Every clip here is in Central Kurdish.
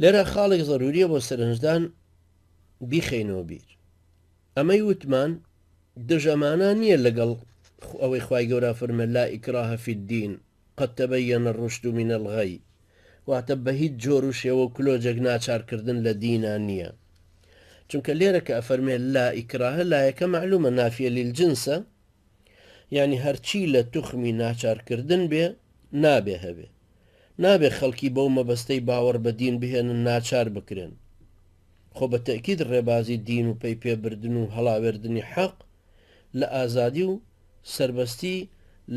لێرە خاڵێک ضروریە بۆ سەرنجدان بیخەینەوە بیر. ئەمەی وتمان دژەمانە نییە لەگەڵ ئەوەی خوای گەورە فەرمێ لا ئیکراهە فی الدین قەد تەبەیەنە الڕشد من الغەی، واتە بە هیچ جۆر و شێوە و کلۆجێک ناچارکردن لە دینان نییە. چونکە لێرە کە ئەفەرمێ لا ئیکراهە لایەکە معلومە نافیە لیلجنسە، یعنی هەرچی لە توخمی ناچارکردن بێ نابێ هەبێ، نابێ خەڵکی بەو مەبەستەی باوەڕ بە دین بهێنن ناچار بکرێن. خۆ بە تەکید ڕێبازی دین و پێی پێبردن و هەڵاوێردنی حەق لە ئازادی و سربەستی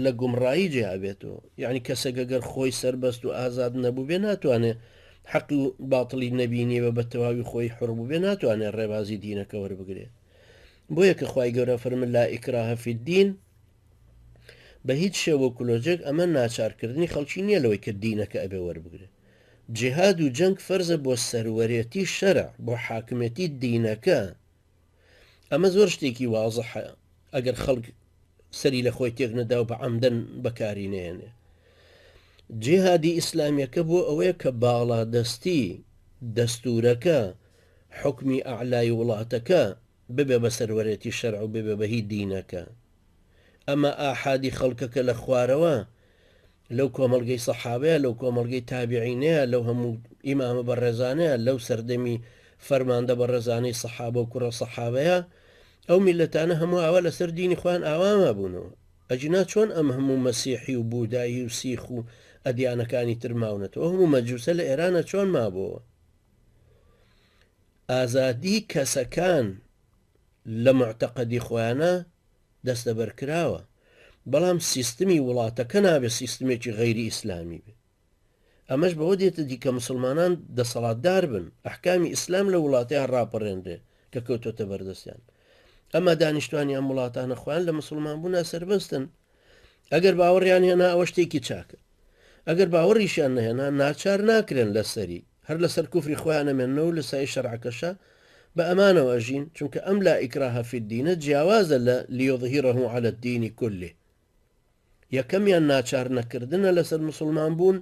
لە گومڕایی جیابێتەوە. یعنی کەسێک ئەگەر خۆی سربەست و ئازاد نەبوو بێ ناتوانێت حەقی و باڵی نەبینیەوە بە تەواوی خۆی حڕبوو بێ ناتوانێت ڕێبازی دینەکە وەربگرێت. بۆیە کە خوای گەورە فەرمێ لا ئیکراهە فی الدین بە هیچ شێوە کلۆجێک ئەمە ناچارکردنی خەڵکی نییە لەوەی کە دینەکە ئەبێ وەربگرێت. جیهاد و جەنگ فەرزە بۆ سەروەرێتی شەرع، بۆ حاکمێتی دینەکە. ئەمە زۆر شتێکی وازەحە ئەگەر خەڵک سەری لە خۆی تێک نەدا و بە عەمدەن بەکاری نێنێ. جیهادی ئیسلامیەکە بۆ ئەوەیە کە باڵادەستی دەستورەکە حکمی ئەعلای وڵاتەکە ببێ بە سەروەرێتی شەرع و ببێ بە هی دینەکە. ئەمە ئاحادی خەڵکەکە لە خوارەوە لەو کۆمەڵگەی سەحابەیە، لەو کۆمەڵگەی تابعینەیە، لەو هەموو ئیمامە بەڕێزانەیە، لەو سەردەمی فەرماندە بە ڕێزانەی سەحابە و کوڕە سەحابەیە، ئەو میلەتانە هەموو ئاوا لەسەر دینی خوان ئاواما بوونەوە. ئەجینا چۆن ئەم هەموو مەسیحی و بوودایی و سیخ و ئەدیانەکانی ترماونەتەوە هەموو مەجووسە لە ئێرانە چۆن مابووە؟ ئازادی کەسەکان لە معتەقەدی خۆیانە دەستەبەرکراوە، بەڵام سیستمی وڵاتەکە نابێت سیستمێکی غەیری ئیسلامی بێ. ئەمەش بەوە دێتە دیکە مسلمانان دەسەڵاتدار بن، ئەحکامی ئیسلام لە وڵاتیان ڕاپەڕێنرێ کە کەوتۆتە بەردەستیان. ئەمە دانیشتوانی ئەم وڵاتانە خۆیان لە مسلمان بوونا سەربەستن. ئەگەر باوەڕیان هێنا ئەوە شتێکی چاکە، ئەگەر باوەڕیشیان نەهێنا ناچار ناکرێن لەسەری، هەر لەسەر کوفری خۆیان ئەمێنەوە و لە سای شەرعەکەشە بە ئەمانەوە ئەژین. چونکە ئەم لا ئیکراهە فی الدینە جیاوازە لە لیوظهیرەه عەلی الدین کله. یەکەمیان ناچار نەکردنە لەسەر مسلمان بوون،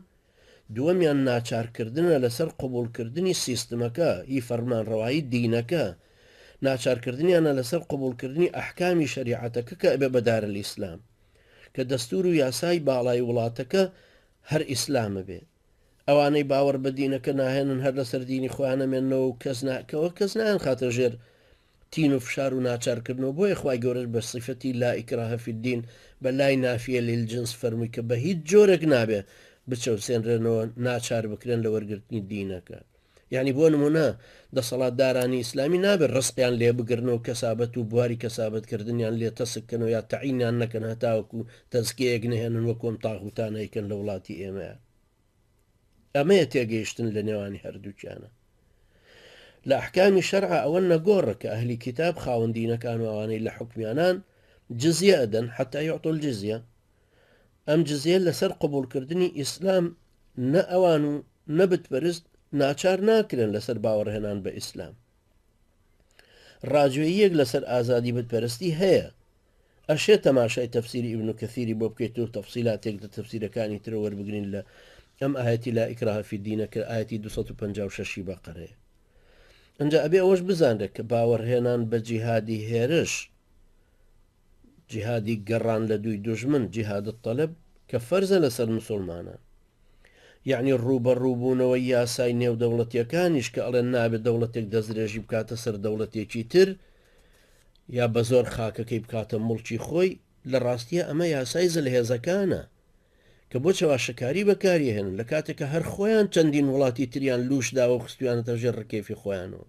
دووەمیان ناچارکردنە لەسەر قبولکردنی سیستمەکە، هی فەرمانڕەوایی دینەکە، ناچارکردنیانە لەسەر قبولکردنی ئەحکامی شەریعەتەکە کە ئەبێ بەدارە ئیسلام، کە دەستور و یاسای باڵای وڵاتەکە هەر ئیسلامە بێ. ئەوانەی باوەڕ بە دینەکە ناهێنن هەر لەسەر دینی خۆیانەمێنەوە و کەس نایان خاتە ژێر تین و فشار و ناچارکردنەوە. بۆیە خوای گەورەش بە صیفەتی لا ئیکراهە فی الدین بە لای نافیە لیلجنس فەرمووی کە بە هیچ جۆرێک نابێ بچەوسێنرێنەوە ناچار بکرێن لە وەرگرتنی دینەکە. یعنی بۆ نمونە دەسەڵاتدارانی ئیسلامی نابێت ڕستیان لێ بگرنەوە کەسابەت و بواری کەسابەتکردنیان لێ تەسکەنەوە یا تەعینیان نەکەن هەتاوەکو تەزکیەیەک نەهێنن وە کۆم تاغوتانەیەکەن لە وڵاتی ئێمەیە. ئەمەیە تێگەیشتن لە نێوانی هەردووکیانە. لە ئەحکامی شەرع ئەوە نەگۆڕە کە ئەهلی کتاب خاوەندینەکان و ئەوانەی لە حکمیانان جزیە ئەدەن حتا یعطوا الجزیە. ئەم جزیە لەسەر قبولکردنی ئیسلام نە ئەوان و نەبتپەرست ناچار ناکرێن لەسەر باوەڕهێنان بە ئیسلام. ڕاجوێیەک لەسەر ئازادی بتپەرستی هەیە. ئەشێ تەماشای تەفسیری ئیبن کەثیری بۆ بکەیت و تەفسیلاتێک لە تەفسیرەکانی ترە وەربگرین لە ئەم ئاەتی لا ئیکراهە فی الدینە کە ئاەتی 256 بەقەرەیە. ئەنجا ئەبێ ئەوەش بزانرێت کە باوەڕهێنان بە جیهادی هێرش، جیهادی گەڕان لە دووی دوژمن، جیهادت تەلەب کە فەرزە لەسەر مسلمانان. یعنی ڕوبەڕووبوونەوەی یاسای نێودەوڵەتیەکانیش کە ئەڵێن نابێت دەوڵەتێک دەستدرێژی بکاتە سەر دەوڵەتێکی تر یا بە زۆر خاکەکەی بکاتە مڵکی خۆی، لە ڕاستیە ئەمە یاسای زلهێزەکانە کە بۆ چاواشەکاری بەکاری هێنن لە کاتێکە هەر خۆیان چەندین وڵاتی تریان لوشداوە و خستویانەتە ژێر ڕکێفی خۆیانەوە.